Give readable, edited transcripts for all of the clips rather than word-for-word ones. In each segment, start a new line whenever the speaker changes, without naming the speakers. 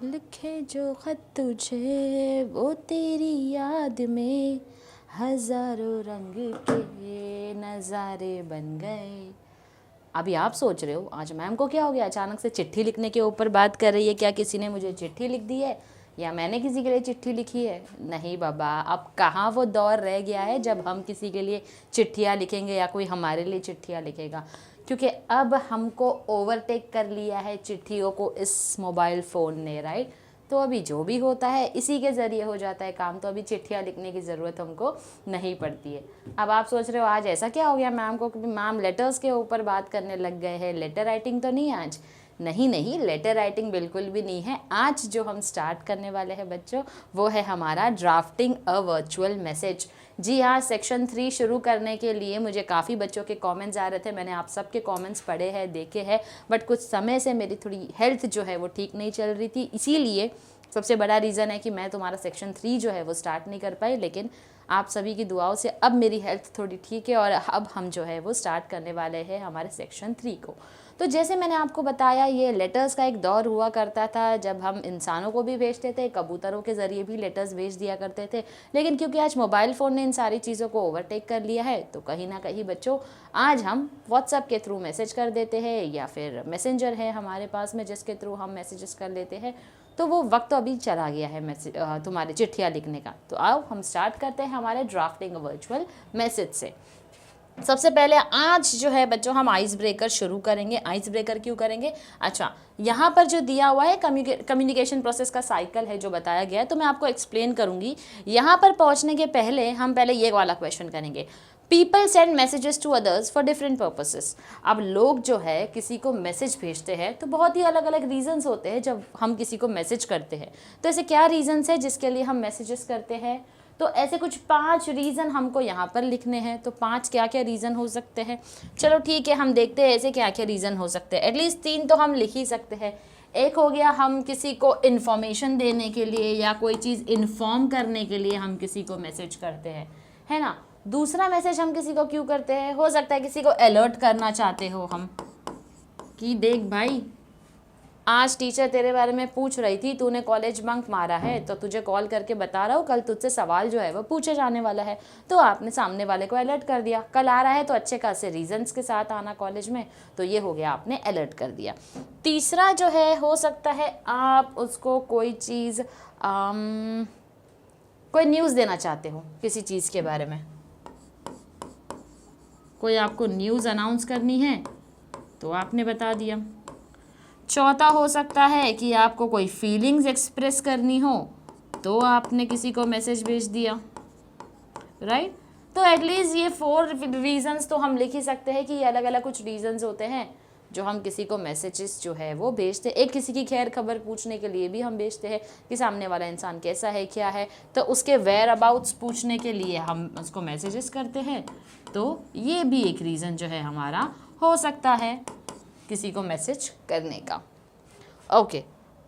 लिखे जो खत तुझे वो तेरी याद में हजारों रंग के नज़ारे बन गए। अभी आप सोच रहे हो आज मैम को क्या हो गया, अचानक से चिट्ठी लिखने के ऊपर बात कर रही है। क्या किसी ने मुझे चिट्ठी लिख दी है या मैंने किसी के लिए चिट्ठी लिखी है? नहीं बाबा, अब कहाँ वो दौर रह गया है जब हम किसी के लिए चिट्ठियाँ लिखेंगे या कोई हमारे लिए चिट्ठियाँ लिखेगा, क्योंकि अब हमको ओवरटेक कर लिया है चिट्ठियों को इस मोबाइल फ़ोन ने, राइट। तो अभी जो भी होता है इसी के ज़रिए हो जाता है काम, तो अभी चिट्ठियाँ लिखने की ज़रूरत हमको नहीं पड़ती है। अब आप सोच रहे हो आज ऐसा क्या हो गया मैम को कि मैम लेटर्स के ऊपर बात करने लग गए हैं, लेटर राइटिंग तो नहीं आज? नहीं नहीं, लेटर राइटिंग बिल्कुल भी नहीं है। आज जो हम स्टार्ट करने वाले हैं बच्चों, वो है हमारा ड्राफ्टिंग अ वर्चुअल मैसेज। जी हाँ, सेक्शन 3 शुरू करने के लिए मुझे काफ़ी बच्चों के कमेंट्स आ रहे थे, मैंने आप सबके कमेंट्स पढ़े हैं, देखे हैं, बट कुछ समय से मेरी थोड़ी हेल्थ जो है वो ठीक नहीं चल रही थी, इसीलिए सबसे बड़ा रीज़न है कि मैं तुम्हारा सेक्शन 3 जो है वो स्टार्ट नहीं कर पाई। लेकिन आप सभी की दुआओं से अब मेरी हेल्थ थोड़ी ठीक है और अब हम जो है वो स्टार्ट करने वाले हैं हमारे सेक्शन 3 को। तो जैसे मैंने आपको बताया, ये लेटर्स का एक दौर हुआ करता था जब हम इंसानों को भी भेजते थे, कबूतरों के ज़रिए भी लेटर्स भेज दिया करते थे। लेकिन क्योंकि आज मोबाइल फ़ोन ने इन सारी चीज़ों को ओवरटेक कर लिया है, तो कहीं ना कहीं बच्चों आज हम व्हाट्सएप के थ्रू मैसेज कर देते हैं या फिर मैसेंजर है हमारे पास में जिसके थ्रू हम मैसेजेस कर लेते हैं। तो वो वक्त तो अभी चला गया है मैसेज तुम्हारे चिट्ठियाँ लिखने का। तो आओ हम स्टार्ट करते हैं हमारे ड्राफ्टिंग वर्चुअल मैसेज से। सबसे पहले आज जो है बच्चों हम आइस ब्रेकर शुरू करेंगे। आइस ब्रेकर क्यों करेंगे? अच्छा, यहाँ पर जो दिया हुआ है कम्युनिकेशन प्रोसेस का साइकिल है जो बताया गया है, तो मैं आपको एक्सप्लेन करूँगी। यहाँ पर पहुँचने के पहले हम पहले ये वाला क्वेश्चन करेंगे। People send messages to others for different purposes. अब लोग जो है किसी को मैसेज भेजते हैं तो बहुत ही अलग अलग रीजंस होते हैं जब हम किसी को मैसेज करते हैं। तो ऐसे क्या रीजंस है जिसके लिए हम मैसेजेस करते हैं? तो ऐसे कुछ 5 रीज़न हमको यहाँ पर लिखने हैं। तो 5 क्या क्या रीज़न हो सकते हैं? चलो ठीक है, हम देखते हैं ऐसे क्या क्या रीज़न हो सकते हैं। एटलीस्ट 3 तो हम लिख ही सकते हैं। एक हो गया हम किसी को इन्फॉर्मेशन देने के लिए या कोई चीज़ इन्फॉर्म करने के लिए हम किसी को मैसेज करते हैं, है ना। दूसरा मैसेज हम किसी को क्यों करते हैं? हो सकता है किसी को अलर्ट करना चाहते हो हम कि देख भाई, आज टीचर तेरे बारे में पूछ रही थी, तूने कॉलेज बंक मारा है, तो तुझे कॉल करके बता रहा हूँ कल तुझसे सवाल जो है वो पूछे जाने वाला है। तो आपने सामने वाले को अलर्ट कर दिया। कल आ रहा है तो अच्छे खासे रीजंस के साथ आना कॉलेज में, तो ये हो गया, आपने अलर्ट कर दिया। तीसरा जो है हो सकता है आप उसको कोई चीज़ कोई न्यूज़ देना चाहते हो किसी चीज़ के बारे में, कोई आपको न्यूज़ अनाउंस करनी है तो आपने बता दिया। चौथा हो सकता है कि आपको कोई फीलिंग्स एक्सप्रेस करनी हो तो आपने किसी को मैसेज भेज दिया, राइट। तो एटलीस्ट ये 4 रीजंस तो हम लिख ही सकते हैं कि ये अलग अलग कुछ रीजंस होते हैं जो हम किसी को मैसेजेस जो है वो भेजते हैं। एक किसी की खैर खबर पूछने के लिए भी हम भेजते हैं कि सामने वाला इंसान कैसा है, क्या है, तो उसके वेयर अबाउट्स पूछने के लिए हम उसको मैसेजेस करते हैं। तो ये भी एक रीज़न जो है हमारा हो सकता है किसी को मैसेज करने का। ओके,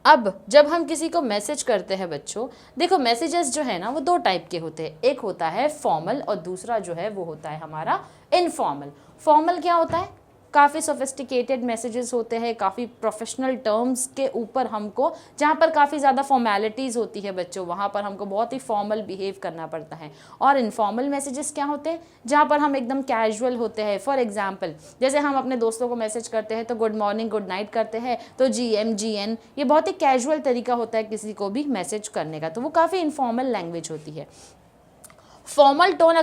अब जब हम किसी को मैसेज करते हैं बच्चों, देखो मैसेजेस जो है ना वो 2 टाइप के होते हैं। एक होता है फॉर्मल और दूसरा जो है वो होता है हमारा इनफॉर्मल। फॉर्मल क्या होता है? काफ़ी सोफिस्टिकेटेड मैसेजेस होते हैं, काफ़ी प्रोफेशनल टर्म्स के ऊपर हमको, जहाँ पर काफ़ी ज़्यादा फॉर्मेलिटीज़ होती है बच्चों, वहाँ पर हमको बहुत ही फॉर्मल बिहेव करना पड़ता है। और इनफॉर्मल मैसेजेस क्या होते हैं? जहाँ पर हम एकदम कैजुअल होते हैं। फॉर एग्जांपल, जैसे हम अपने दोस्तों को मैसेज करते हैं तो गुड मॉर्निंग गुड नाइट करते हैं, तो GM GN, ये बहुत ही कैजुअल तरीका होता है किसी को भी मैसेज करने का, तो वो काफ़ी इनफॉर्मल लैंग्वेज होती है। फॉर्मल टोन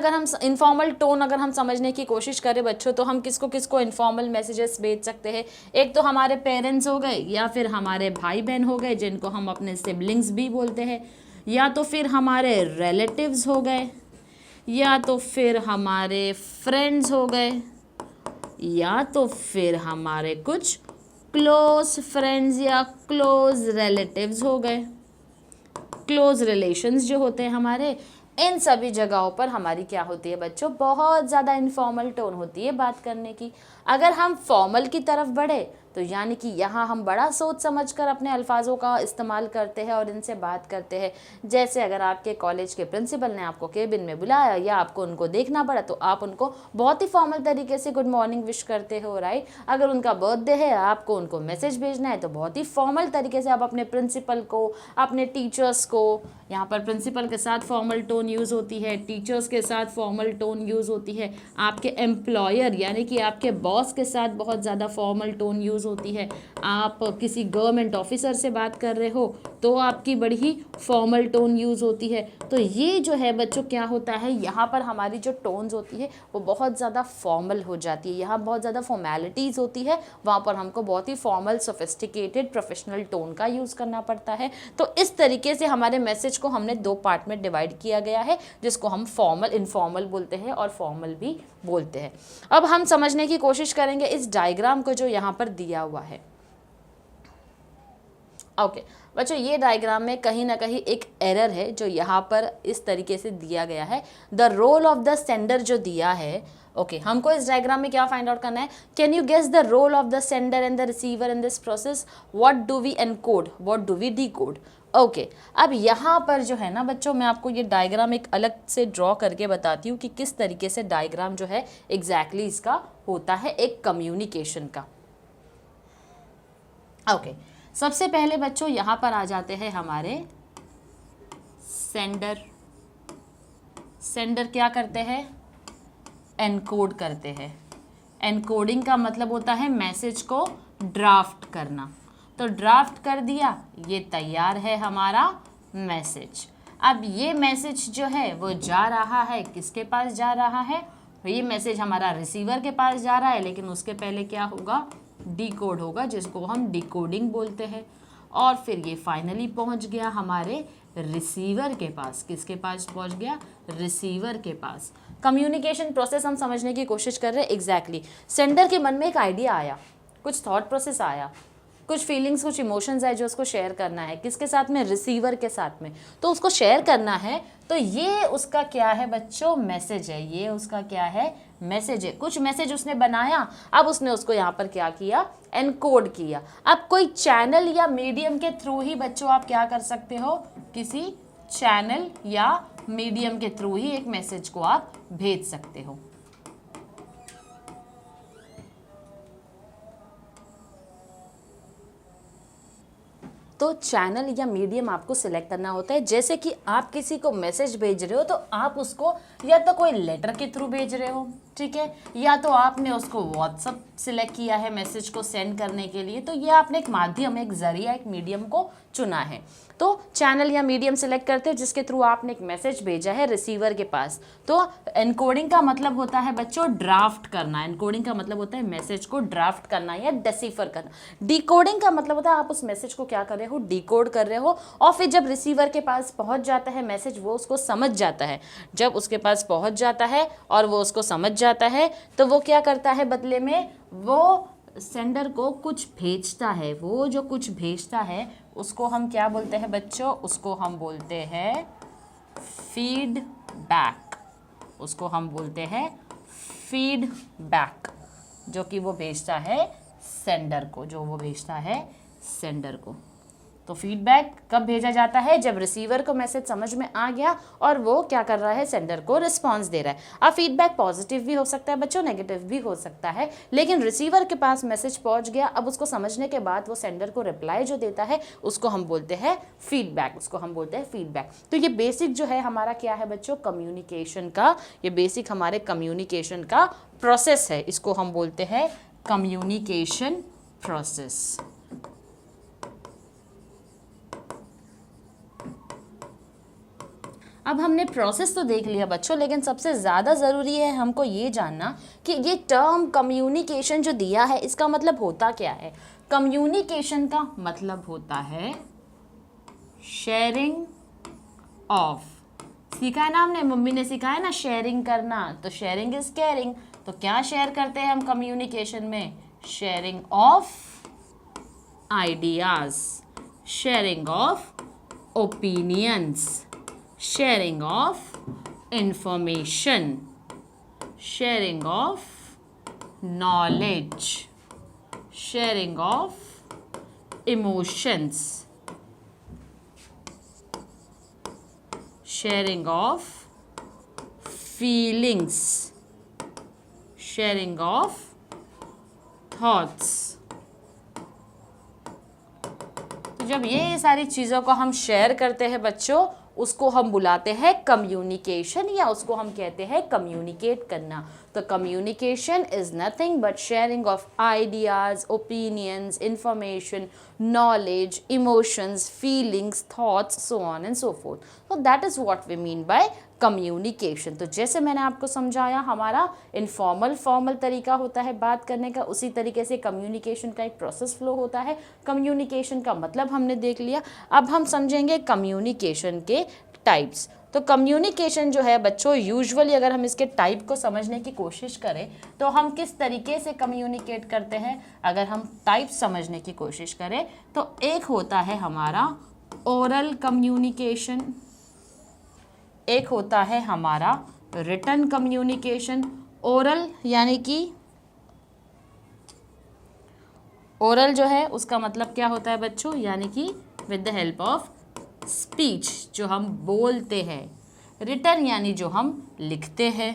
इनफॉर्मल टोन अगर हम समझने की कोशिश करें बच्चों, तो हम किसको किसको इनफॉर्मल मैसेजेस भेज सकते हैं? एक तो हमारे पेरेंट्स हो गए, या फिर हमारे भाई बहन हो गए जिनको हम अपने सिबलिंग्स भी बोलते हैं, या तो फिर हमारे रिलेटिव्स हो गए, या तो फिर हमारे फ्रेंड्स हो गए, या तो फिर हमारे कुछ क्लोज फ्रेंड्स या क्लोज रिलेटिव्स हो गए। क्लोज रिलेशंस जो होते हैं हमारे, इन सभी जगहों पर हमारी क्या होती है बच्चों? बहुत ज़्यादा इनफॉर्मल टोन होती है बात करने की। अगर हम फॉर्मल की तरफ बढ़े तो यानी कि यहाँ हम बड़ा सोच समझ कर अपने अल्फाजों का इस्तेमाल करते हैं और इनसे बात करते हैं। जैसे अगर आपके कॉलेज के प्रिंसिपल ने आपको केबिन में बुलाया या आपको उनको देखना पड़ा तो आप उनको बहुत ही फॉर्मल तरीके से गुड मॉर्निंग विश करते हो, राइट। अगर उनका बर्थडे है, आपको उनको मैसेज भेजना है तो बहुत ही फॉर्मल तरीके से आप अपने प्रिंसिपल को, अपने टीचर्स को, यहाँ पर प्रिंसिपल के साथ फॉर्मल टोन यूज़ होती है, टीचर्स के साथ फॉर्मल टोन यूज़ होती है, आपके एम्प्लॉयर यानी कि आपके बॉस के साथ बहुत ज़्यादा फॉर्मल टोन यूज़ होती है, आप किसी गवर्नमेंट ऑफिसर से बात कर रहे हो तो आपकी बड़ी ही फॉर्मल टोन यूज़ होती है। तो ये जो है बच्चों क्या होता है, यहाँ पर हमारी जो टोन्स होती है वो बहुत ज़्यादा फॉर्मल हो जाती है, यहाँ बहुत ज़्यादा फॉर्मेलिटीज़ होती है, वहाँ पर हमको बहुत ही फॉर्मल सोफिस्टिकेटेड प्रोफेशनल टोन का यूज़ करना पड़ता है। तो इस तरीके से हमारे मैसेज को हमने 2 पार्ट में डिवाइड किया गया है, जिसको हम फॉर्मल, इनफॉर्मल बोलते हैं और फॉर्मल भी बोलते हैं। अब हम समझने की कोशिश करेंगे इस डायग्राम को जो यहाँ पर दिया हुआ है। ओके बच्चों, ये डायग्राम में कहीं ना कहीं एक एरर है जो यहाँ पर इस तरीके से दिया गया है। The role of the sender जो दिया है, ओके हमको इस डायग्राम में क्या फाइंड आउट करना है, can you guess the role of the sender and the receiver in this process, what do we encode, what do we decode. Okay अब यहाँ पर जो है ना बच्चों, मैं आपको ये डायग्राम एक अलग से ड्रॉ करके बताती हूँ कि किस तरीके से डायग्राम जो है एग्जैक्टली इसका होता है एक कम्युनिकेशन का। ओके सबसे पहले बच्चों यहाँ पर आ जाते हैं हमारे सेंडर। सेंडर क्या करते हैं, एनकोड करते हैं। एनकोडिंग का मतलब होता है मैसेज को ड्राफ्ट करना। तो ड्राफ्ट कर दिया, ये तैयार है हमारा मैसेज। अब ये मैसेज जो है वो जा रहा है, किसके पास जा रहा है, ये मैसेज हमारा रिसीवर के पास जा रहा है, लेकिन उसके पहले क्या होगा, डिकोड होगा, जिसको हम डिकोडिंग बोलते हैं। और फिर ये फाइनली पहुंच गया हमारे रिसीवर के पास। किसके पास पहुंच गया, रिसीवर के पास। कम्युनिकेशन प्रोसेस हम समझने की कोशिश कर रहे हैं एग्जैक्टली। सेंडर के मन में एक आइडिया आया, कुछ थॉट प्रोसेस आया, कुछ फीलिंग्स, कुछ इमोशंस है जो उसको शेयर करना है, किसके साथ में, रिसीवर के साथ में। तो उसको शेयर करना है, तो ये उसका क्या है बच्चों, मैसेज है। ये उसका क्या है, मैसेज है। कुछ मैसेज उसने बनाया, अब उसने उसको यहाँ पर क्या किया, एनकोड किया। अब कोई चैनल या मीडियम के थ्रू ही बच्चों आप क्या कर सकते हो, किसी चैनल या मीडियम के थ्रू ही एक मैसेज को आप भेज सकते हो। तो चैनल या मीडियम आपको सिलेक्ट करना होता है। जैसे कि आप किसी को मैसेज भेज रहे हो तो आप उसको या तो कोई लेटर के थ्रू भेज रहे हो, ठीक है, या तो आपने उसको व्हाट्सअप सिलेक्ट किया है मैसेज को सेंड करने के लिए। तो ये आपने एक माध्यम, एक जरिया, एक मीडियम को चुना है। तो चैनल या मीडियम सिलेक्ट करते हो जिसके थ्रू आपने एक मैसेज भेजा है रिसीवर के पास। तो एनकोडिंग का मतलब होता है बच्चों ड्राफ्ट करना। एनकोडिंग का मतलब होता है मैसेज को ड्राफ्ट करना या डेसिफर करना। डिकोडिंग का मतलब होता है आप उस मैसेज को क्या कर रहे हो, डिकोड कर रहे हो। और फिर जब रिसीवर के पास पहुंच जाता है मैसेज, वो उसको समझ जाता है। जब उसके पास पहुंच जाता है और वो उसको समझ जाता है तो वो क्या करता है, बदले में वो सेंडर को कुछ भेजता है। वो जो कुछ भेजता है उसको हम क्या बोलते हैं बच्चों, उसको हम बोलते हैं फीडबैक। उसको हम बोलते हैं फीडबैक, जो कि वो भेजता है सेंडर को, जो वो भेजता है सेंडर को। तो फीडबैक कब भेजा जाता है, जब रिसीवर को मैसेज समझ में आ गया और वो क्या कर रहा है, सेंडर को रिस्पांस दे रहा है। अब फीडबैक पॉजिटिव भी हो सकता है बच्चों, नेगेटिव भी हो सकता है, लेकिन रिसीवर के पास मैसेज पहुंच गया। अब उसको समझने के बाद वो सेंडर को रिप्लाई जो देता है उसको हम बोलते हैं फीडबैक। उसको हम बोलते हैं फीडबैक। तो ये बेसिक जो है हमारा क्या है बच्चों, कम्युनिकेशन का, ये बेसिक हमारे कम्युनिकेशन का प्रोसेस है। इसको हम बोलते हैं कम्युनिकेशन प्रोसेस। अब हमने प्रोसेस तो देख लिया बच्चों, लेकिन सबसे ज़्यादा ज़रूरी है हमको ये जानना कि ये टर्म कम्युनिकेशन जो दिया है इसका मतलब होता क्या है। कम्युनिकेशन का मतलब होता है शेयरिंग ऑफ। सीखा है ना हमने, मम्मी ने सिखाया ना शेयरिंग करना, तो शेयरिंग इज केयरिंग। तो क्या शेयर करते हैं हम कम्युनिकेशन में, sharing of ideas, sharing of opinions, sharing of information, sharing of knowledge, sharing of emotions, sharing of feelings, sharing of thoughts। तो जब ये सारी चीज़ों को हम शेयर करते हैं बच्चों, उसको हम बुलाते हैं कम्युनिकेशन, या उसको हम कहते हैं कम्युनिकेट करना। तो communication is nothing but sharing of ideas, opinions, information, knowledge, emotions, feelings, thoughts, so on and so forth. So that is what we mean by communication. तो जैसे मैंने आपको समझाया हमारा इनफॉर्मल फॉर्मल तरीका होता है बात करने का, उसी तरीके से कम्युनिकेशन का एक प्रोसेस फ्लो होता है। कम्युनिकेशन का मतलब हमने देख लिया। अब हम समझेंगे कम्युनिकेशन के टाइप्स। तो कम्युनिकेशन जो है बच्चों, यूजुअली अगर हम इसके टाइप को समझने की कोशिश करें तो हम किस तरीके से कम्युनिकेट करते हैं, अगर हम टाइप समझने की कोशिश करें तो एक होता है हमारा ओरल कम्युनिकेशन, एक होता है हमारा रिटन कम्युनिकेशन। ओरल यानी कि ओरल जो है उसका मतलब क्या होता है बच्चों, यानी कि with the help of speech, जो हम बोलते हैं। रिटन यानी जो हम लिखते हैं,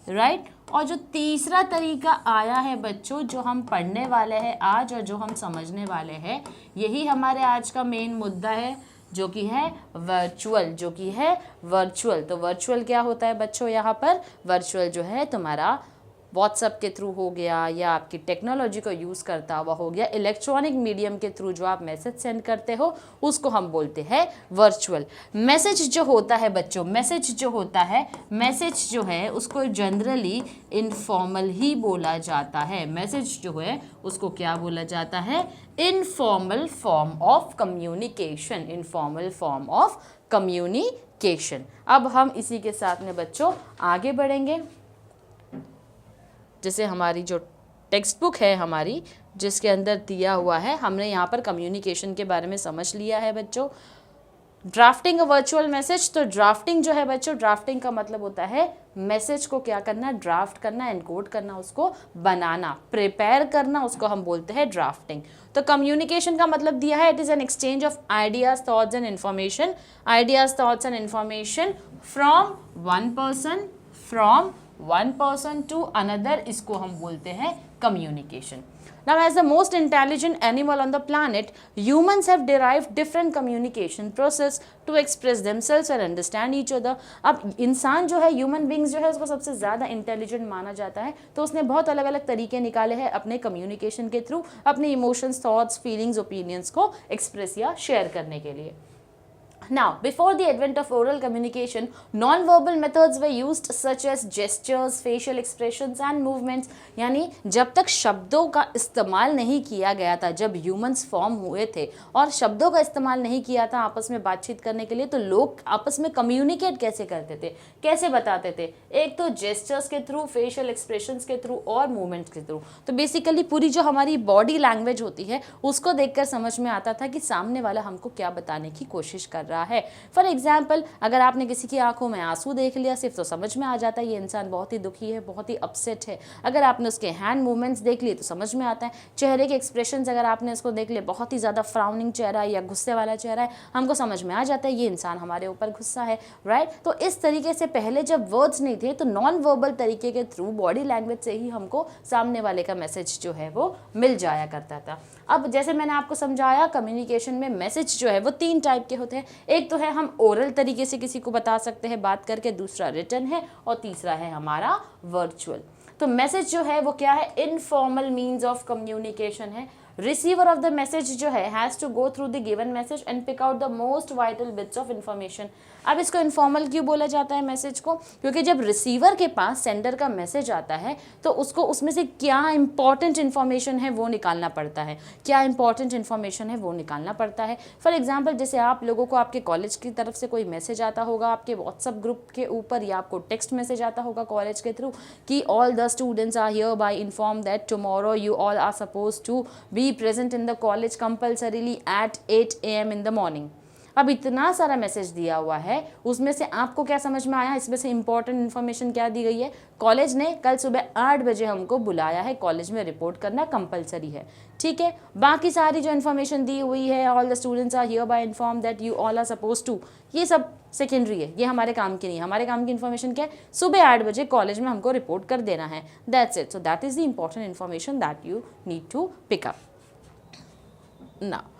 राइट। और जो तीसरा तरीका आया है बच्चों, जो हम पढ़ने वाले हैं आज और जो हम समझने वाले हैं, यही हमारे आज का मेन मुद्दा है, जो कि है वर्चुअल, जो कि है वर्चुअल। तो वर्चुअल क्या होता है बच्चों, यहाँ पर वर्चुअल जो है तुम्हारा व्हाट्सएप के थ्रू हो गया, या आपकी टेक्नोलॉजी को यूज़ करता हुआ हो गया, इलेक्ट्रॉनिक मीडियम के थ्रू जो आप मैसेज सेंड करते हो उसको हम बोलते हैं वर्चुअल। मैसेज जो होता है बच्चों, मैसेज जो होता है, मैसेज जो है उसको जनरली इनफॉर्मल ही बोला जाता है। मैसेज जो है उसको क्या बोला जाता है, informal form of communication, informal form of communication. अब हम इसी के साथ में बच्चों आगे बढ़ेंगे। जैसे हमारी जो टेक्स्ट बुक है हमारी, जिसके अंदर दिया हुआ है, हमने यहाँ पर कम्युनिकेशन के बारे में समझ लिया है बच्चों। ड्राफ्टिंग अ वर्चुअल मैसेज, तो ड्राफ्टिंग जो है बच्चों, ड्राफ्टिंग का मतलब होता है मैसेज को क्या करना, ड्राफ्ट करना, एनकोड करना, उसको बनाना, प्रिपेयर करना, उसको हम बोलते हैं ड्राफ्टिंग। तो कम्युनिकेशन का मतलब दिया है, it is an exchange of ideas, thoughts and information, ideas, thoughts and information from one person to another, इसको हम बोलते हैं communication. Now, as the most intelligent animal on the planet, humans have derived different communication process to express themselves and understand each other. अब इंसान जो है, human beings जो है, उसको सबसे ज़्यादा इंटेलिजेंट माना जाता है, तो उसने बहुत अलग अलग तरीके निकाले हैं अपने कम्युनिकेशन के थ्रू अपने इमोशंस, थॉट्स, फीलिंग्स, ओपिनियंस को एक्सप्रेस या शेयर करने के लिए। Now, before the advent of oral communication, non-verbal methods were used such as gestures, facial expressions and movements. यानी जब तक शब्दों का इस्तेमाल नहीं किया गया था, जब ह्यूमंस फॉर्म हुए थे और शब्दों का इस्तेमाल नहीं किया था आपस में बातचीत करने के लिए, तो लोग आपस में कम्युनिकेट कैसे करते थे, कैसे बताते थे, एक तो जेस्चर्स के थ्रू, फेशियल एक्सप्रेशंस के थ्रू और मूवमेंट्स के थ्रू। तो बेसिकली पूरी जो हमारी बॉडी लैंग्वेज होती है उसको देखकर समझ में आता था कि सामने वाला हमको क्या बताने की कोशिश कर रहा है। फॉर एग्जाम्पल, अगर आपने किसी की आंखों में आंसू देख लिया सिर्फ, तो समझ में आ जाता है ये इंसान बहुत ही दुखी है, बहुत ही अपसेट है। अगर आपने उसके हैंड मूवमेंट्स देख लिए तो समझ में आता है। चेहरे के एक्सप्रेशंस अगर आपने इसको देख लिए, बहुत ही ज़्यादा फ्राउनिंग चेहरा है या गुस्से वाला चेहरा है, हमको समझ में आ जाता है ये इंसान हमारे ऊपर गुस्सा है, राइट। तो इस तरीके से पहले जब वर्ड्स नहीं थे तो नॉन वर्बल तरीके के थ्रू, बॉडी लैंग्वेज से ही हमको सामने वाले का मैसेज जो है वो मिल जाया करता था। अब जैसे मैंने आपको समझाया, कम्युनिकेशन में मैसेज जो है वो 3 टाइप के होते हैं। एक तो है हम ओरल तरीके से किसी को बता सकते हैं बात करके, दूसरा रिटन है और तीसरा है हमारा वर्चुअल। तो मैसेज जो है वो क्या है, इनफॉर्मल मीन्स ऑफ कम्युनिकेशन है। रिसीवर ऑफ द मैसेज जो है has to go through the given message and pick out the most vital bits of information. अब इसको इनफॉर्मल क्यों बोला जाता है मैसेज को, क्योंकि जब रिसीवर के पास सेंडर का मैसेज आता है तो उसको उसमें से क्या इंपॉर्टेंट इन्फॉर्मेशन है वो निकालना पड़ता है, क्या इंपॉर्टेंट इन्फॉर्मेशन है वो निकालना पड़ता है। फॉर एग्जाम्पल, जैसे आप लोगों को आपके कॉलेज की तरफ से कोई मैसेज आता होगा आपके व्हाट्सएप ग्रुप के ऊपर, या आपको टेक्स्ट मैसेज आता होगा कॉलेज के थ्रू कि all the students are hereby inform that tomorrow you all are suppose to be present in the college compulsorily at 8 AM in the morning. अब इतना सारा मैसेज दिया हुआ है, उसमें से आपको क्या समझ में आया, इसमें से इंपॉर्टेंट इन्फॉर्मेशन क्या दी गई है, कॉलेज ने कल सुबह 8 बजे हमको बुलाया है, कॉलेज में रिपोर्ट करना कंपलसरी है, ठीक है। बाकी सारी जो इन्फॉर्मेशन दी हुई है, all the students are hereby inform that you all are suppose to, ये सब सेकेंडरी है, ये हमारे काम की नहीं है। हमारे काम की इन्फॉर्मेशन क्या है, सुबह 8 बजे कॉलेज में हमको रिपोर्ट कर देना है, that's it. So that is the important information that you need to pick up now.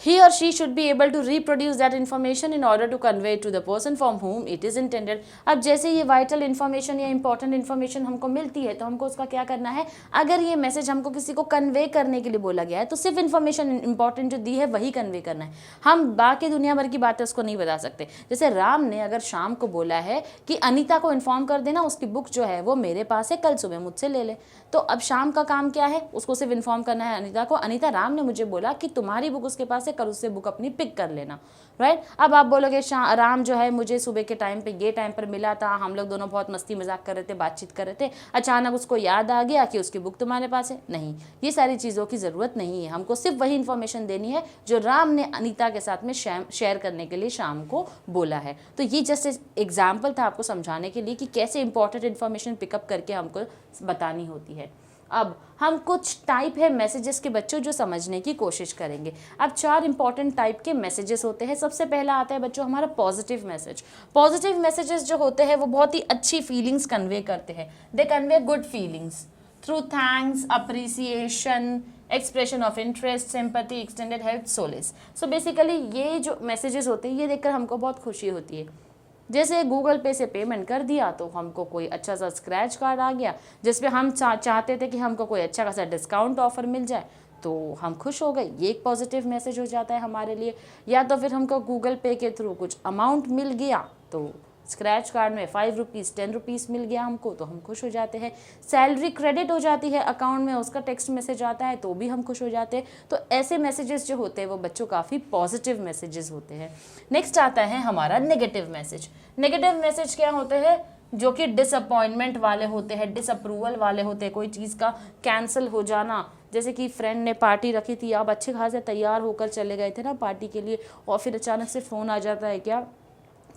He or she should be able to reproduce that information in order to convey it to the person from whom it is intended. अब जैसे ये vital information या important information हमको मिलती है तो हमको उसका क्या करना है, अगर ये मैसेज हमको किसी को कन्वे करने के लिए बोला गया है तो सिर्फ इन्फॉर्मेशन इंपॉर्टेंट जो दी है वही कन्वे करना है, हम बाकी दुनिया भर की बातें उसको नहीं बता सकते। जैसे राम ने अगर शाम को बोला है कि अनीता को इन्फॉर्म कर देना उसकी बुक जो है वो मेरे पास है, कल सुबह मुझसे ले ले, तो अब शाम का काम क्या है, उसको सिर्फ इन्फॉर्म करना है अनीता को, अनीता राम ने मुझे बोला कि तुम्हारी बुक उसके पास है, कल उससे बुक अपनी पिक कर लेना, राइट। अब आप बोलोगे राम जो है मुझे सुबह के टाइम पे ये टाइम पर मिला था, हम लोग दोनों बहुत मस्ती मजाक कर रहे थे, बातचीत कर रहे थे, अचानक उसको याद आ गया कि उसकी बुक तुम्हारे पास है। नहीं, ये सारी चीज़ों की ज़रूरत नहीं है, हमको सिर्फ वही इन्फॉर्मेशन देनी है जो राम ने अनीता के साथ में शेयर करने के लिए शाम को बोला है। तो ये जस्ट एग्जाम्पल था आपको समझाने के लिए कि कैसे इंपॉर्टेंट इन्फॉर्मेशन पिकअप करके हमको बतानी होती है। अब हम कुछ टाइप है मैसेजेस के बच्चों जो समझने की कोशिश करेंगे। अब 4 इंपॉर्टेंट टाइप के मैसेजेस होते हैं। सबसे पहला आता है बच्चों हमारा पॉजिटिव मैसेज। पॉजिटिव मैसेजेस जो होते हैं वो बहुत ही अच्छी फीलिंग्स कन्वे करते हैं, they convey good feelings through thanks, appreciation, expression of interest, sympathy, extended help, solace. So basically ये जो मैसेजेस होते हैं ये देखकर हमको बहुत खुशी होती है। जैसे गूगल पे से पेमेंट कर दिया तो हमको कोई अच्छा सा स्क्रैच कार्ड आ गया जिसपे हम चाहते थे कि हमको कोई अच्छा खासा डिस्काउंट ऑफर मिल जाए, तो हम खुश हो गए, ये एक पॉजिटिव मैसेज हो जाता है हमारे लिए। या तो फिर हमको गूगल पे के थ्रू कुछ अमाउंट मिल गया, तो स्क्रैच कार्ड में 5 रुपीज़ 10 रुपीज़ मिल गया हमको, तो हम खुश हो जाते हैं। सैलरी क्रेडिट हो जाती है अकाउंट में, उसका टेक्स्ट मैसेज आता है तो भी हम खुश हो जाते हैं। तो ऐसे मैसेजेस जो होते हैं वो बच्चों काफ़ी पॉजिटिव मैसेजेस होते हैं। नेक्स्ट आता है हमारा नेगेटिव मैसेज। नेगेटिव मैसेज क्या होते हैं, जो कि डिसअपॉइंटमेंट वाले होते हैं, डिसअप्रूवल वाले होते हैं, कोई चीज़ का कैंसिल हो जाना। जैसे कि फ्रेंड ने पार्टी रखी थी, आप अच्छे खासे तैयार होकर चले गए थे ना पार्टी के लिए, और फिर अचानक से फ़ोन आ जाता है क्या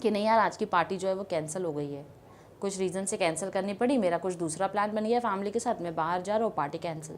कि नहीं यार आज की पार्टी जो है वो कैंसिल हो गई है, कुछ रीज़न से कैंसिल करनी पड़ी, मेरा कुछ दूसरा प्लान बन गया फैमिली के साथ, मैं बाहर जा रहा हूँ, पार्टी कैंसिल।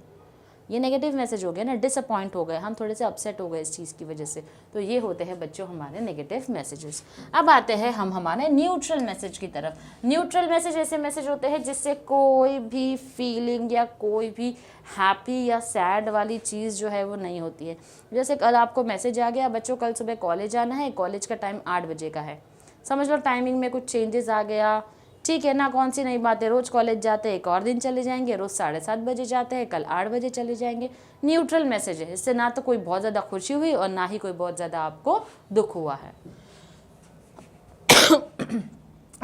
ये नेगेटिव मैसेज हो गया ना, डिसअपॉइंट हो गए हम, थोड़े से अपसेट हो गए इस चीज़ की वजह से। तो ये होते हैं बच्चों हमारे नेगेटिव मैसेजेस। अब आते हैं हम हमारे न्यूट्रल मैसेज की तरफ। न्यूट्रल मैसेज ऐसे मैसेज होते हैं जिससे कोई भी फीलिंग या कोई भी हैप्पी या सैड वाली चीज़ जो है वो नहीं होती है। जैसे कल आपको मैसेज आ गया बच्चों कल सुबह कॉलेज आना है, कॉलेज का टाइम 8 बजे का है, समझ लो टाइमिंग में कुछ चेंजेस आ गया, ठीक है ना, कौन सी नई बात है, रोज़ कॉलेज जाते हैं एक और दिन चले जाएंगे, रोज़ 7:30 बजे जाते हैं कल 8 बजे चले जाएंगे। न्यूट्रल मैसेज है, इससे ना तो कोई बहुत ज़्यादा खुशी हुई और ना ही कोई बहुत ज़्यादा आपको दुख हुआ है।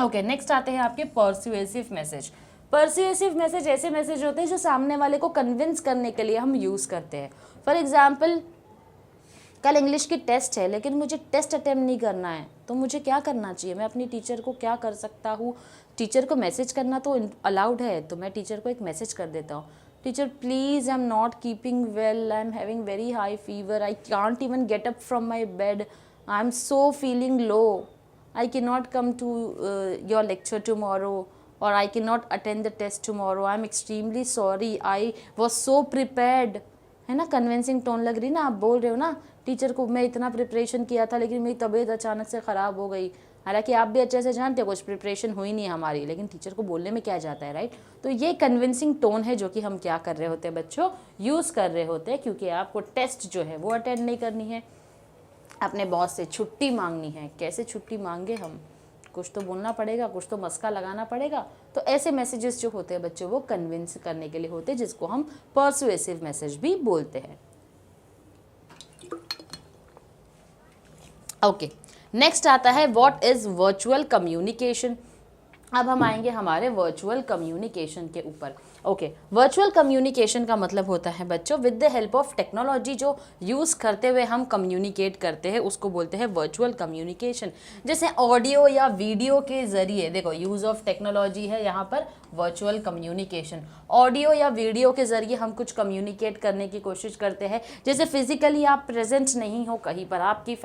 ओके, नेक्स्ट आते हैं आपके पर्सुएसिव मैसेज। पर्सुएसिव मैसेज ऐसे मैसेज होते हैं जो सामने वाले को कन्विंस करने के लिए हम यूज़ करते हैं। फॉर एग्जाम्पल कल इंग्लिश की टेस्ट है लेकिन मुझे टेस्ट अटेम्प्ट नहीं करना है, तो मुझे क्या करना चाहिए, मैं अपनी टीचर को क्या कर सकता हूँ, टीचर को मैसेज करना तो अलाउड है, तो मैं टीचर को एक मैसेज कर देता हूँ, teacher please I am not keeping well, I am having very high fever, I can't even get up from my bed, I am so feeling low, I can not come to your lecture tomorrow, और I can not attend the test tomorrow, I am extremely sorry, I was so prepared. है ना, convincing tone लग रही ना, आप बोल रहे हो ना टीचर को मैं इतना प्रिपरेशन किया था लेकिन मेरी तबीयत अचानक से ख़राब हो गई, हालांकि आप भी अच्छे से जानते हो कुछ प्रिपरेशन हुई नहीं हमारी, लेकिन टीचर को बोलने में क्या जाता है, राइट। तो ये कन्विंसिंग टोन है जो कि हम क्या कर रहे होते हैं बच्चों, यूज़ कर रहे होते हैं, क्योंकि आपको टेस्ट जो है वो अटेंड नहीं करनी है, अपने बॉस से छुट्टी मांगनी है। कैसे छुट्टी मांगे हम, कुछ तो बोलना पड़ेगा, कुछ तो मस्का लगाना पड़ेगा। तो ऐसे मैसेजेस जो होते हैं बच्चों वो कन्विंस करने के लिए होते हैं, जिसको हम पर्सुएसिव मैसेज भी बोलते हैं। ओके, नेक्स्ट आता है व्हाट इज वर्चुअल कम्युनिकेशन। अब हम आएंगे हमारे वर्चुअल कम्युनिकेशन के ऊपर। ओके, वर्चुअल कम्युनिकेशन का मतलब होता है बच्चों with the help of technology जो यूज़ करते हुए हम कम्युनिकेट करते हैं उसको बोलते हैं वर्चुअल कम्युनिकेशन। जैसे ऑडियो या वीडियो के ज़रिए, देखो यूज़ ऑफ टेक्नोलॉजी है यहाँ पर वर्चुअल कम्युनिकेशन। ऑडियो या वीडियो के ज़रिए हम कुछ कम्युनिकेट करने की कोशिश करते हैं। जैसे फिजिकली आप प्रेजेंट नहीं हो कहीं पर, आपकी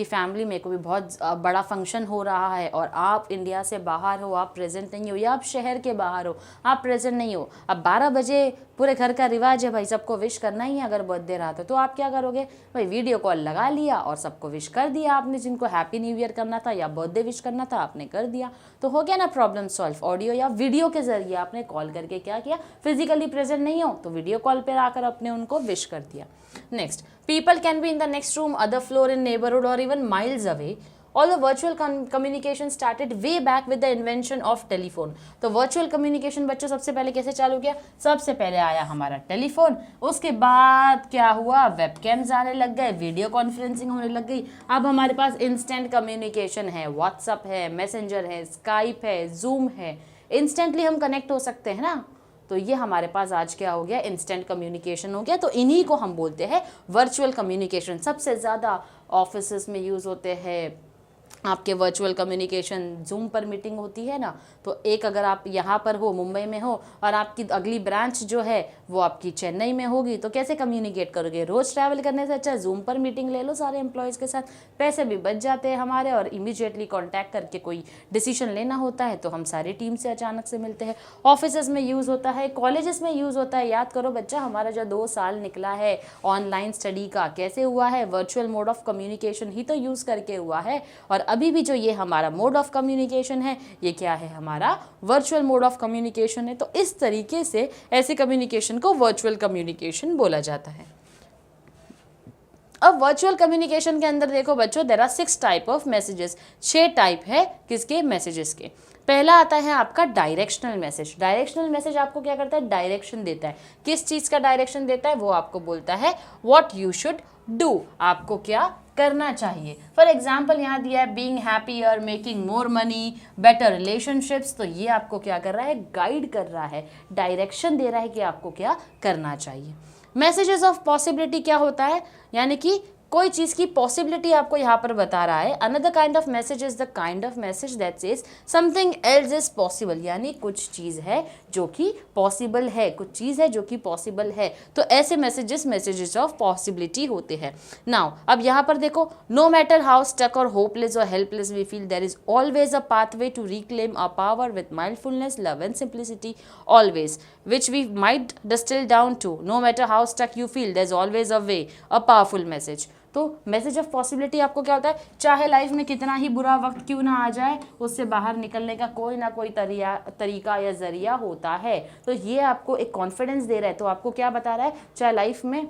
फैमिली में कोई बहुत बड़ा फंक्शन हो रहा है और आप इंडिया से बाहर हो, आप प्रेजेंट नहीं हो, या आप शहर के बाहर हो, आप प्रेजेंट नहीं हो। अब 12 बजे पूरे घर का रिवाज है भाई, सबको विश करना ही है अगर बर्थडे रहा तो आप क्या करोगे भाई, वीडियो कॉल लगा लिया और सबको विश कर दिया आपने, जिनको हैप्पी न्यू ईयर करना था या बर्थडे विश करना था आपने कर दिया, तो हो गया ना प्रॉब्लम सॉल्व। ऑडियो या वीडियो के जरिए आपने कॉल करके क्या किया, फिजिकली प्रेजेंट नहीं हो तो वीडियो कॉल पर आकर अपने उनको विश कर दिया। Next, people can be in the next room, other floor in neighborhood or even miles away. Although virtual communication started way back with the invention of telephone. तो virtual communication बच्चों सबसे पहले कैसे चालू किया, सबसे पहले आया हमारा टेलीफोन, उसके बाद क्या हुआ, वेबकैम्स आने लग गए, वीडियो कॉन्फ्रेंसिंग होने लग गई। अब हमारे पास इंस्टेंट कम्युनिकेशन है, व्हाट्सअप है, मैसेंजर है, स्काइप है, जूम है, इंस्टेंटली हम कनेक्ट हो सकते हैं ना। तो ये हमारे पास आज क्या हो गया, इंस्टेंट कम्युनिकेशन हो गया। तो इन्हीं को हम बोलते हैं वर्चुअल कम्युनिकेशन। सबसे ज़्यादा ऑफिसेस में यूज़ होते हैं आपके वर्चुअल कम्युनिकेशन। जूम पर मीटिंग होती है ना, तो एक अगर आप यहाँ पर हो, मुंबई में हो, और आपकी अगली ब्रांच जो है वो आपकी चेन्नई में होगी, तो कैसे कम्युनिकेट करोगे। रोज़ ट्रैवल करने से अच्छा जूम पर मीटिंग ले लो सारे एम्प्लॉयज़ के साथ, पैसे भी बच जाते हैं हमारे, और इमीडिएटली कॉन्टैक्ट करके कोई डिसीजन लेना होता है तो हम सारी टीम से अचानक से मिलते हैं। ऑफिसेज में यूज़ होता है, कॉलेजेस में यूज़ होता है। याद करो बच्चा, हमारा जो 2 साल निकला है ऑनलाइन स्टडी का, कैसे हुआ है, वर्चुअल मोड ऑफ कम्युनिकेशन ही तो यूज़ करके हुआ है। और अभी भी जो ये हमारा मोड ऑफ कम्युनिकेशन है, ये क्या है, हमारा वर्चुअल मोड ऑफ कम्युनिकेशन है। तो इस तरीके से ऐसे कम्युनिकेशन को वर्चुअल कम्युनिकेशन बोला जाता है। अब वर्चुअल कम्युनिकेशन के अंदर देखो बच्चों, there are 6 type of messages. 6 type है किसके, मैसेजेस के। पहला आता है आपका डायरेक्शनल मैसेज। डायरेक्शनल मैसेज आपको क्या करता है, डायरेक्शन देता है। किस चीज़ का डायरेक्शन देता है, वो आपको बोलता है व्हाट यू शुड डू, आपको क्या करना चाहिए। फॉर एग्जाम्पल यहाँ दिया है being happier, making more money, better relationships. तो ये आपको क्या कर रहा है, गाइड कर रहा है, डायरेक्शन दे रहा है कि आपको क्या करना चाहिए। मैसेजेस ऑफ पॉसिबिलिटी क्या होता है, यानी कि कोई चीज़ की पॉसिबिलिटी आपको यहाँ पर बता रहा है। Another kind of message is the kind of message that says something else is possible, यानी कुछ चीज़ है जो कि पॉसिबल है, कुछ चीज़ है जो कि पॉसिबल है। तो ऐसे मैसेजेस ऑफ पॉसिबिलिटी होते हैं। नाउ अब यहाँ पर देखो, नो मैटर हाउ स्टक और होपलेस और helpless we feel, there is always a pathway to reclaim a power with mindfulness, love and simplicity always, which we might distill down to no matter how stuck you feel, there's always a way, a powerful message। तो message of possibility आपको क्या होता है, चाहे life में कितना ही बुरा वक्त क्यों ना आ जाए, उससे बाहर निकलने का कोई ना कोई तरीका या जरिया होता है। तो ये आपको एक कॉन्फिडेंस दे रहा है। तो आपको क्या बता रहा है, चाहे लाइफ में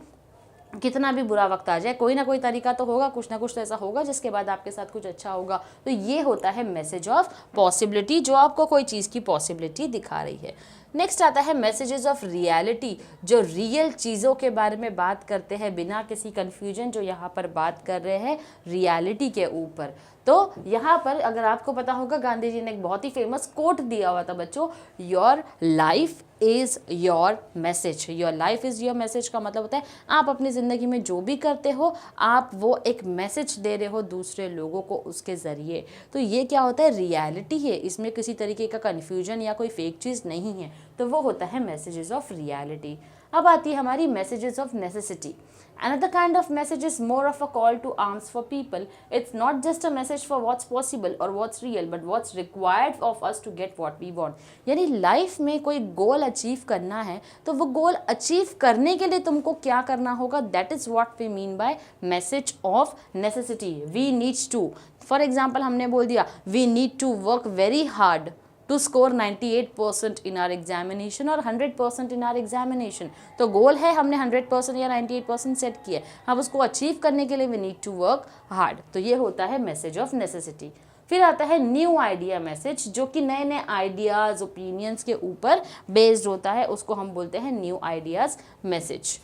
कितना भी बुरा वक्त आ जाए, कोई ना कोई तरीका तो होगा, कुछ ना कुछ तो ऐसा होगा जिसके बाद आपके साथ कुछ अच्छा होगा। तो ये होता है मैसेज ऑफ पॉसिबिलिटी, जो आपको कोई चीज़ की पॉसिबिलिटी दिखा रही है। नेक्स्ट आता है मैसेजेस ऑफ रियलिटी, जो रियल चीज़ों के बारे में बात करते हैं बिना किसी कन्फ्यूजन, जो यहाँ पर बात कर रहे हैं रियलिटी के ऊपर। तो यहाँ पर अगर आपको पता होगा, गांधी जी ने एक बहुत ही फेमस कोट दिया हुआ था बच्चों, your life is your message. Your life is your message का मतलब होता है आप अपनी ज़िंदगी में जो भी करते हो, आप वो एक मैसेज दे रहे हो दूसरे लोगों को उसके ज़रिए। तो ये क्या होता है, रियलिटी है, इसमें किसी तरीके का कन्फ्यूजन या कोई फेक चीज़ नहीं है। तो वो होता है मैसेजेस ऑफ रियलिटी। अब आती है हमारी messages of necessity. Another kind of message is more of a call to arms for people. It's not just a message for what's possible or what's real, but what's required of us to get what we want. यानी life में कोई goal achieve करना है, तो वो goal achieve करने के लिए तुमको क्या करना होगा, that is what we mean by message of necessity. We needs to, for example हमने बोल दिया we need to work very hard to score 98% in our examination और 100% in our examination। तो गोल है, हमने 100% या 98% सेट किया, अब उसको अचीव करने के लिए we need to work hard। तो ये होता है मैसेज ऑफ नेसेसिटी। फिर आता है न्यू आइडिया मैसेज, जो कि नए नए आइडियाज़, ओपिनियंस के ऊपर बेस्ड होता है, उसको हम बोलते हैं new ideas message.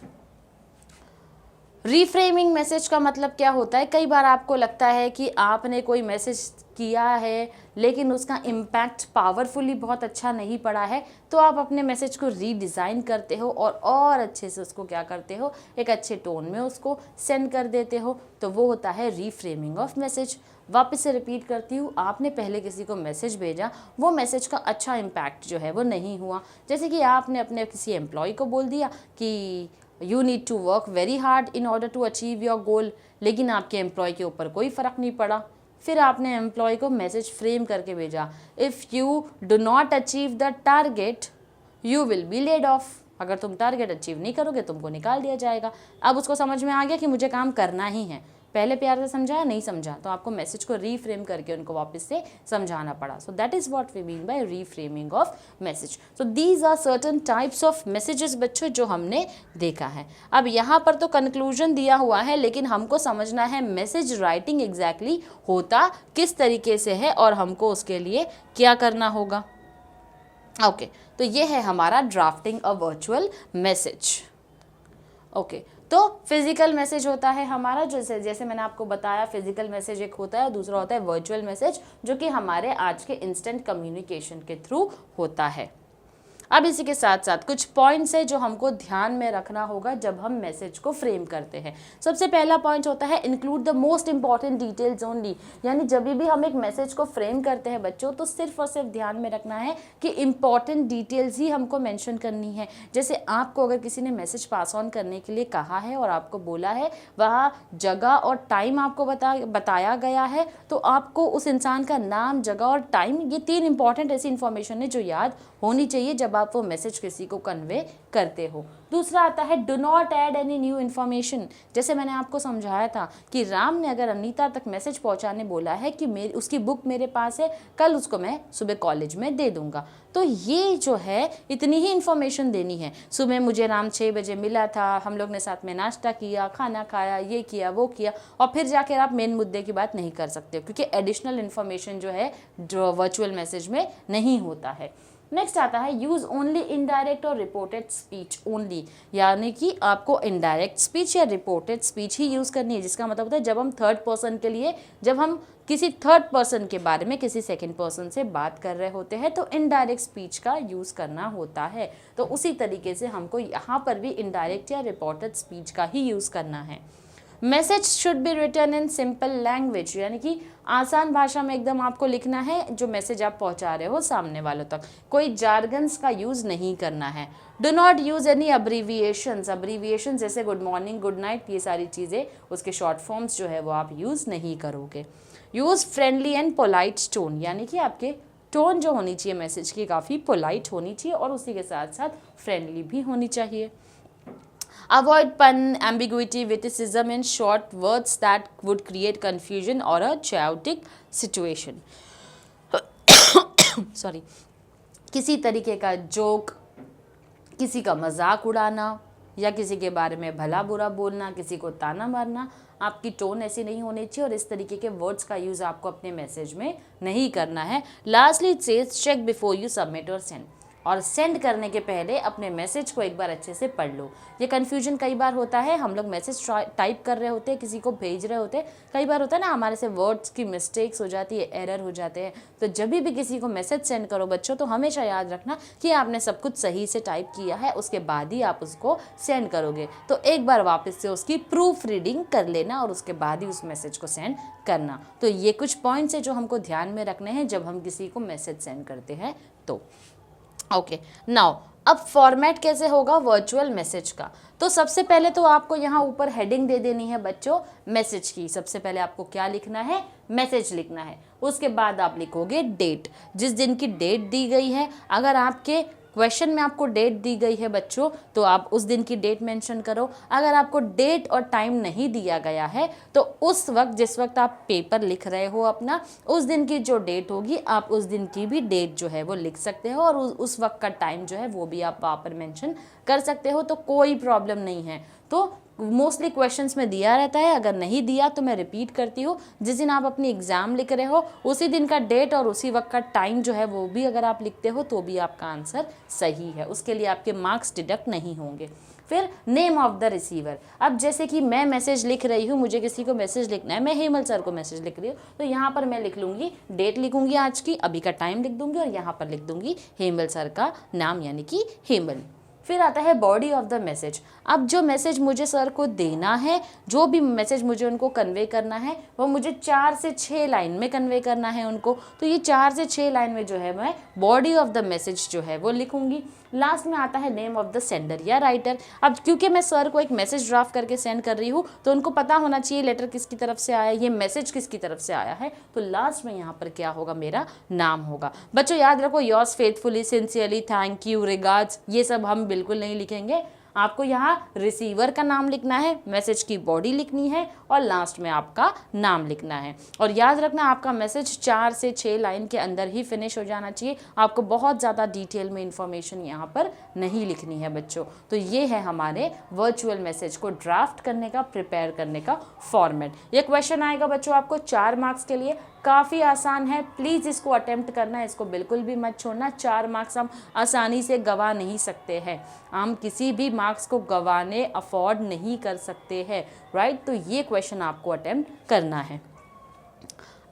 Reframing message का मतलब क्या होता है, कई बार आपको लगता है कि आपने कोई मैसेज किया है लेकिन उसका इम्पैक्ट पावरफुली बहुत अच्छा नहीं पड़ा है, तो आप अपने मैसेज को रीडिज़ाइन करते हो और अच्छे से उसको क्या करते हो, एक अच्छे टोन में उसको सेंड कर देते हो। तो वो होता है रीफ्रेमिंग ऑफ मैसेज। वापस से रिपीट करती हूँ, आपने पहले किसी को मैसेज भेजा, वो मैसेज का अच्छा इम्पैक्ट जो है वो नहीं हुआ। जैसे कि आपने अपने किसी एम्प्लॉय को बोल दिया कि you need to work very hard in order to achieve your goal, लेकिन आपके एम्प्लॉय के ऊपर कोई फ़र्क नहीं पड़ा। फिर आपने एम्प्लॉय को मैसेज फ्रेम करके भेजा, if you do not achieve the target you will be laid off. अगर तुम टारगेट अचीव नहीं करोगे तुमको निकाल दिया जाएगा। अब उसको समझ में आ गया कि मुझे काम करना ही है। पहले प्यार से समझाया, नहीं समझा, तो आपको मैसेज को रीफ्रेम करके उनको वापस से समझाना पड़ा। So that is what we mean by reframing of message. So these are certain types of messages बच्चों जो हमने देखा है। अब यहाँ पर तो कंक्लूजन दिया हुआ है, लेकिन हमको समझना है मैसेज राइटिंग एग्जैक्टली होता किस तरीके से है और हमको उसके लिए क्या करना होगा। ओके, तो ये है हमारा drafting a virtual message. Okay, तो फिजिकल मैसेज होता है हमारा, जैसे मैंने आपको बताया, फिजिकल मैसेज एक होता है और दूसरा होता है वर्चुअल मैसेज, जो कि हमारे आज के इंस्टेंट कम्युनिकेशन के थ्रू होता है। अब इसी के साथ साथ कुछ पॉइंट्स है जो हमको ध्यान में रखना होगा जब हम मैसेज को फ्रेम करते हैं। सबसे पहला पॉइंट होता है include the most important details only, यानी जब भी हम एक मैसेज को फ्रेम करते हैं बच्चों, तो सिर्फ और सिर्फ ध्यान में रखना है कि इंपॉर्टेंट डिटेल्स ही हमको मेंशन करनी है। जैसे आपको अगर किसी ने मैसेज पास ऑन करने के लिए कहा है और आपको बोला है, वहाँ जगह और टाइम आपको बताया गया है, तो आपको उस इंसान का नाम, जगह और टाइम, ये 3 इंपॉर्टेंट ऐसी इंफॉर्मेशन है जो याद होनी चाहिए जब आप वो मैसेज किसी को कन्वे करते हो। दूसरा आता है do not add any new information. जैसे मैंने आपको समझाया था कि राम ने अगर अनीता तक मैसेज पहुंचाने बोला है कि उसकी बुक मेरे पास है, कल उसको मैं सुबह कॉलेज में दे दूंगा, तो ये जो है इतनी ही इन्फॉर्मेशन देनी है। सुबह मुझे राम 6 बजे मिला था, हम लोग ने साथ में नाश्ता किया, खाना खाया, ये किया वो किया, और फिर जाकर आप मेन मुद्दे की बात नहीं कर सकते, क्योंकि एडिशनल इन्फॉर्मेशन जो है वर्चुअल मैसेज में नहीं होता है। नेक्स्ट आता है यूज़ ओनली इनडायरेक्ट और रिपोर्टेड स्पीच ओनली, यानी कि आपको इनडायरेक्ट स्पीच या रिपोर्टेड स्पीच ही यूज़ करनी है, जिसका मतलब होता है जब हम थर्ड पर्सन के लिए, जब हम किसी थर्ड पर्सन के बारे में किसी सेकंड पर्सन से बात कर रहे होते हैं तो इनडायरेक्ट स्पीच का यूज़ करना होता है। तो उसी तरीके से हमको यहाँ पर भी इनडायरेक्ट या रिपोर्टेड स्पीच का ही यूज़ करना है। Message should be written in simple language, यानी कि आसान भाषा में एकदम आपको लिखना है जो मैसेज आप पहुंचा रहे हो सामने वालों तक। कोई जार्गन्स का यूज़ नहीं करना है। Do not use any abbreviations. Abbreviation जैसे गुड मॉर्निंग, गुड नाइट, ये सारी चीज़ें, उसके शॉर्ट फॉर्म्स जो है वो आप यूज़ नहीं करोगे। Use friendly and polite tone, यानी कि आपके टोन जो होनी चाहिए मैसेज की काफ़ी पोलाइट होनी चाहिए और उसी के साथ साथ फ्रेंडली भी होनी चाहिए। Avoid pun, ambiguity, witticism, and short words that would create confusion or a chaotic situation. Sorry. किसी तरीके का जोक, किसी का मजाक उड़ाना या किसी के बारे में भला बुरा बोलना, किसी को ताना मारना, आपकी टोन ऐसी नहीं होनी चाहिए और इस तरीके के वर्ड्स का यूज़ आपको अपने मैसेज में नहीं करना है। Lastly it says check before you submit और सेंड, और सेंड करने के पहले अपने मैसेज को एक बार अच्छे से पढ़ लो। ये कन्फ्यूजन कई बार होता है, हम लोग मैसेज टाइप कर रहे होते हैं, किसी को भेज रहे होते हैं, कई बार होता है ना हमारे से वर्ड्स की मिस्टेक्स हो जाती है, एरर हो जाते हैं। तो जब भी किसी को मैसेज सेंड करो बच्चों, तो हमेशा याद रखना कि आपने सब कुछ सही से टाइप किया है, उसके बाद ही आप उसको सेंड करोगे। तो एक बार वापस से उसकी प्रूफ रीडिंग कर लेना और उसके बाद ही उस मैसेज को सेंड करना। तो ये कुछ पॉइंट्स हैं जो हमको ध्यान में रखने हैं जब हम किसी को मैसेज सेंड करते हैं। तो ओके, नाउ अब फॉर्मेट कैसे होगा वर्चुअल मैसेज का। तो सबसे पहले तो आपको यहाँ ऊपर हेडिंग दे देनी है बच्चों मैसेज की। सबसे पहले आपको क्या लिखना है, मैसेज लिखना है। उसके बाद आप लिखोगे डेट, जिस दिन की डेट दी गई है। अगर आपके क्वेश्चन में आपको डेट दी गई है बच्चों, तो आप उस दिन की डेट मेंशन करो। अगर आपको डेट और टाइम नहीं दिया गया है, तो उस वक्त जिस वक्त आप पेपर लिख रहे हो अपना, उस दिन की जो डेट होगी आप उस दिन की भी डेट जो है वो लिख सकते हो और उस वक्त का टाइम जो है वो भी आप वहाँ पर मेंशन कर सकते हो। तो कोई प्रॉब्लम नहीं है। तो मोस्टली क्वेश्चंस में दिया रहता है, अगर नहीं दिया तो मैं रिपीट करती हूँ। जिस दिन आप अपनी एग्ज़ाम लिख रहे हो उसी दिन का डेट और उसी वक्त का टाइम जो है वो भी अगर आप लिखते हो तो भी आपका आंसर सही है, उसके लिए आपके मार्क्स डिडक्ट नहीं होंगे। फिर नेम ऑफ द रिसीवर, अब जैसे कि मैं मैसेज लिख रही हूँ, मुझे किसी को मैसेज लिखना है, मैं हेमल सर को मैसेज लिख रही हूँ, तो यहाँ पर मैं लिख लूँगी, डेट लिखूँगी आज की, अभी का टाइम लिख दूँगी और यहाँ पर लिख दूँगी हेमल सर का नाम यानी कि हेमल। फिर आता है बॉडी ऑफ द मैसेज, अब जो मैसेज मुझे सर को देना है, जो भी मैसेज मुझे उनको कन्वे करना है वो मुझे 4 से 6 लाइन में कन्वे करना है उनको, तो ये 4 से 6 लाइन में जो है मैं बॉडी ऑफ द मैसेज जो है वो लिखूंगी। लास्ट में आता है नेम ऑफ द सेंडर या राइटर, अब क्योंकि मैं सर को एक मैसेज ड्राफ्ट करके सेंड कर रही हूँ तो उनको पता होना चाहिए लेटर किसकी तरफ से आया, ये मैसेज किसकी तरफ से आया है, तो लास्ट में यहाँ पर क्या होगा, मेरा नाम होगा। बच्चों याद रखो, yours faithfully, sincerely, thank you, regards, ये सब हम बिल्कुल नहीं लिखेंगे। आपको यहाँ रिसीवर का नाम लिखना है, मैसेज की बॉडी लिखनी है और लास्ट में आपका नाम लिखना है। और याद रखना आपका मैसेज 4 से 6 लाइन के अंदर ही फिनिश हो जाना चाहिए, आपको बहुत ज़्यादा डिटेल में इंफॉर्मेशन यहाँ पर नहीं लिखनी है बच्चों। तो ये है हमारे वर्चुअल मैसेज को ड्राफ्ट करने का, प्रिपेयर करने का फॉर्मेट। ये क्वेश्चन आएगा बच्चों आपको 4 मार्क्स के लिए, काफ़ी आसान है, प्लीज़ इसको अटेम्प्ट करना, इसको बिल्कुल भी मत छोड़ना। 4 मार्क्स हम आसानी से गंवा नहीं सकते हैं, हम किसी भी मार्क्स को गंवाने अफोर्ड नहीं कर सकते हैं, राइट। तो ये क्वेश्चन आपको अटेम्प्ट करना है।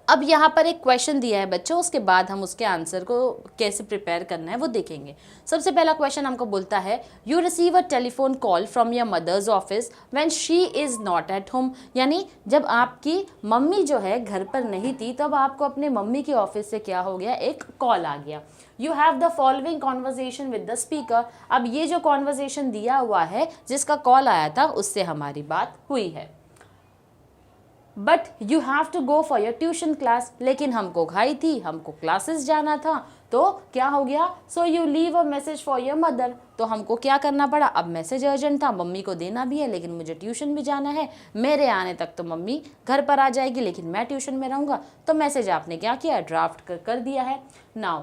अब यहाँ पर एक क्वेश्चन दिया है बच्चों, उसके बाद हम उसके आंसर को कैसे प्रिपेयर करना है वो देखेंगे। सबसे पहला क्वेश्चन हमको बोलता है, you receive a telephone call from your mother's office when she is not at home, यानी जब आपकी मम्मी जो है घर पर नहीं थी तब आपको अपने मम्मी की ऑफिस से क्या हो गया, एक कॉल आ गया। You have the following conversation with the speaker, अब ये जो कॉन्वर्जेशन दिया हुआ है जिसका कॉल आया था उससे हमारी बात हुई है। But you have to go for your tuition class, लेकिन हमको घाई थी, हमको क्लासेस जाना था, तो क्या हो गया, so you leave a message for your mother, तो हमको क्या करना पड़ा, अब मैसेज अर्जेंट था, मम्मी को देना भी है लेकिन मुझे ट्यूशन भी जाना है, मेरे आने तक तो मम्मी घर पर आ जाएगी लेकिन मैं ट्यूशन में रहूँगा, तो मैसेज आपने क्या किया, ड्राफ्ट कर दिया है। Now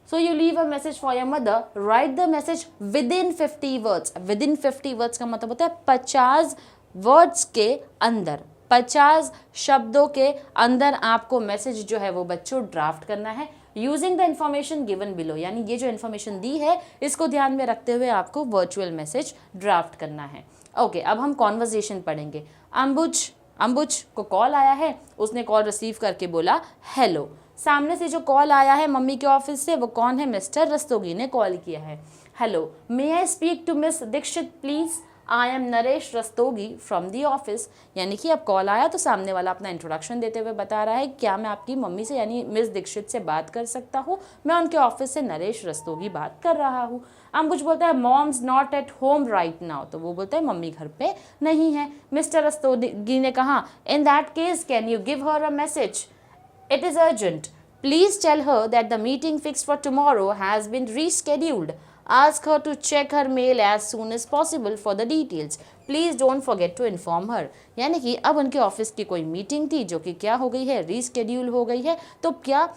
so you leave a message for your mother, write the message within 50 words, within 50 words का मतलब होता है 50 वर्ड्स के अंदर, 50 शब्दों के अंदर आपको मैसेज जो है वो बच्चों ड्राफ्ट करना है, using the information given below, यानी ये जो इन्फॉर्मेशन दी है इसको ध्यान में रखते हुए आपको वर्चुअल मैसेज ड्राफ्ट करना है। ओके, अब हम कॉन्वर्जेशन पढ़ेंगे। अंबुज को कॉल आया है, उसने कॉल रिसीव करके बोला हेलो, सामने से जो कॉल आया है मम्मी के ऑफिस से वो कौन है, मिस्टर रस्तोगी ने कॉल किया है। Hello, may I speak to miss Dikshit please, I am Naresh Rastogi from the office, यानी कि अब कॉल आया तो सामने वाला अपना इंट्रोडक्शन देते हुए बता रहा है क्या मैं आपकी मम्मी से यानी मिस दीक्षित से बात कर सकता हूँ, मैं उनके ऑफिस से नरेश रस्तोगी बात कर रहा हूँ। अंबुज बोलता है mom's not at home right now, तो वो बोलता है मम्मी घर पे नहीं है। मिस्टर रस्तोगी ने कहा in that case can you give her a message, it is urgent. Please tell her that the meeting fixed for tomorrow has been rescheduled. Ask her to check her mail as soon as possible for the details. Please don't forget to inform her. यानी कि अब उनके office की कोई meeting थी जो कि क्या हो गई है, रीस्केड्यूल हो गई है, तो क्या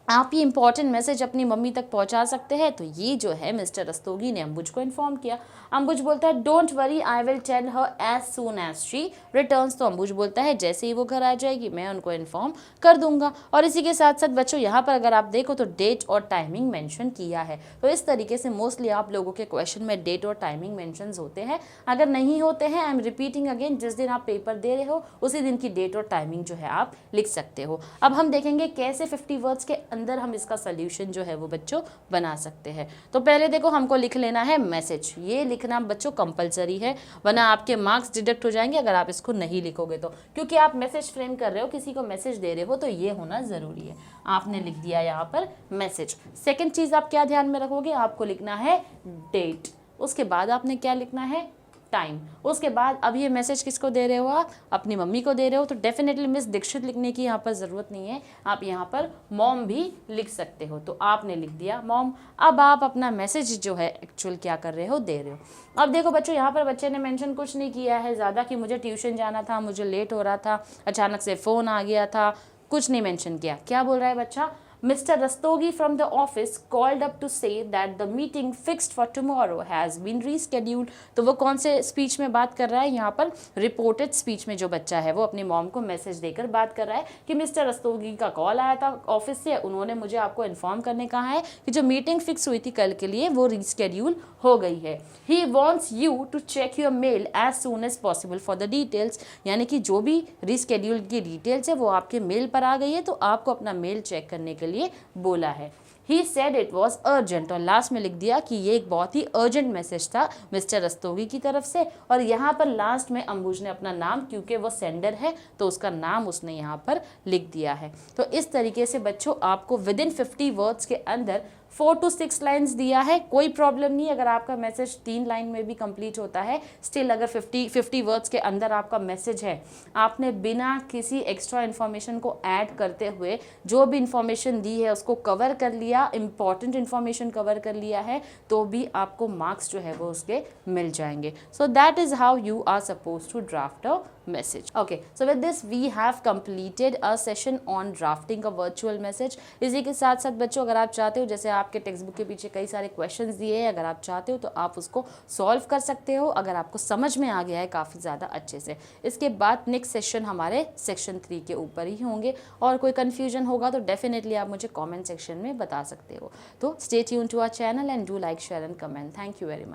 आप ये इंपॉर्टेंट मैसेज अपनी मम्मी तक पहुंचा सकते हैं, तो ये जो है मिस्टर रस्तोगी ने अंबुज को इन्फॉर्म किया। अंबुज बोलता है don't worry I will tell her as soon as she returns, तो अंबुज बोलता है जैसे ही वो घर आ जाएगी मैं उनको इन्फॉर्म कर दूंगा। और इसी के साथ साथ बच्चों यहाँ पर अगर आप देखो तो डेट और टाइमिंग मेंशन किया है, तो इस तरीके से मोस्टली आप लोगों के क्वेश्चन में डेट और टाइमिंग मेंशंस होते हैं, अगर नहीं होते हैं आई एम रिपीटिंग अगेन, जिस दिन आप पेपर दे रहे हो उसी दिन की डेट और टाइमिंग जो है आप लिख सकते हो। अब हम देखेंगे कैसे 50 वर्ड्स के अंदर हम इसका सोल्यूशन जो है वो बच्चों बना सकते हैं। तो पहले देखो हमको लिख लेना है मैसेज, ये लिखना बच्चों कंपलसरी है वरना आपके मार्क्स डिडक्ट हो जाएंगे अगर आप इसको नहीं लिखोगे तो, क्योंकि आप मैसेज फ्रेम कर रहे हो, किसी को मैसेज दे रहे हो तो ये होना ज़रूरी है। आपने लिख दिया यहाँ पर मैसेज। सेकेंड चीज़ आप क्या ध्यान में रखोगे, आपको लिखना है डेट, उसके बाद आपने क्या लिखना है टाइम, उसके बाद अब ये मैसेज किसको दे रहे हो, आप अपनी मम्मी को दे रहे हो, तो डेफिनेटली मिस दीक्षित लिखने की यहाँ पर ज़रूरत नहीं है, आप यहाँ पर मॉम भी लिख सकते हो, तो आपने लिख दिया मॉम। अब आप अपना मैसेज जो है एक्चुअल क्या कर रहे हो, दे रहे हो। अब देखो बच्चों यहाँ पर बच्चे ने मेंशन कुछ नहीं किया है ज़्यादा कि मुझे ट्यूशन जाना था, मुझे लेट हो रहा था, अचानक से फ़ोन आ गया था, कुछ नहीं मेंशन किया। क्या बोल रहा है बच्चा, Mr. Rastogi from the office called up to say that the meeting fixed for tomorrow has been rescheduled. तो वो कौन से स्पीच में बात कर रहा है यहाँ पर? रिपोर्टेड स्पीच में जो बच्चा है वो अपनी मॉम को मैसेज देकर बात कर रहा है कि मिस्टर रस्तोगी का कॉल आया था ऑफिस से, उन्होंने मुझे आपको इन्फॉर्म करने कहा है कि जो मीटिंग फिक्स हुई थी कल के लिए वो रीस्केड्यूल हो गई है. He wants you to check your mail as soon as possible for the details. यानी कि जो भी रीस्केड्यूल की डिटेल्स है वो आपके मेल पर आ गई है, तो आपको अपना मेल चेक करने के लिए बोला है. He said it was urgent, और लास्ट में लिख दिया कि ये एक बहुत ही अर्जेंट मैसेज था मिस्टर रस्तोगी की तरफ से. और यहाँ पर लास्ट में अंबुज ने अपना नाम, क्योंकि वो सेंडर है तो उसका नाम उसने यहाँ पर लिख दिया है. तो इस तरीके से बच्चों आपको विद इन 50 वर्ड्स के अंदर 4 to 6 लाइन्स दिया है. कोई प्रॉब्लम नहीं अगर आपका मैसेज 3 लाइन में भी कंप्लीट होता है. स्टिल अगर 50 वर्ड्स के अंदर आपका मैसेज है, आपने बिना किसी एक्स्ट्रा इन्फॉर्मेशन को ऐड करते हुए जो भी इंफॉर्मेशन दी है उसको कवर कर लिया, इंपॉर्टेंट इन्फॉर्मेशन कवर कर लिया है, तो भी आपको मार्क्स जो है वो उसके मिल जाएंगे. So that is how you are suppose to draft a message. Okay, so with this we have completed a session on drafting a virtual message. इसी के साथ साथ बच्चों अगर आप चाहते हो, जैसे आपके टेक्स्ट बुक के पीछे कई सारे क्वेश्चंस दिए हैं, अगर आप चाहते हो तो आप उसको सॉल्व कर सकते हो अगर आपको समझ में आ गया है काफ़ी ज़्यादा अच्छे से. इसके बाद नेक्स्ट सेशन हमारे सेक्शन 3 के ऊपर ही होंगे, और कोई कन्फ्यूजन होगा तो डेफिनेटली आप मुझे कॉमेंट सेक्शन में बता सकते हो. तो stay tune to our channel and do like, share and comment. Thank you very much.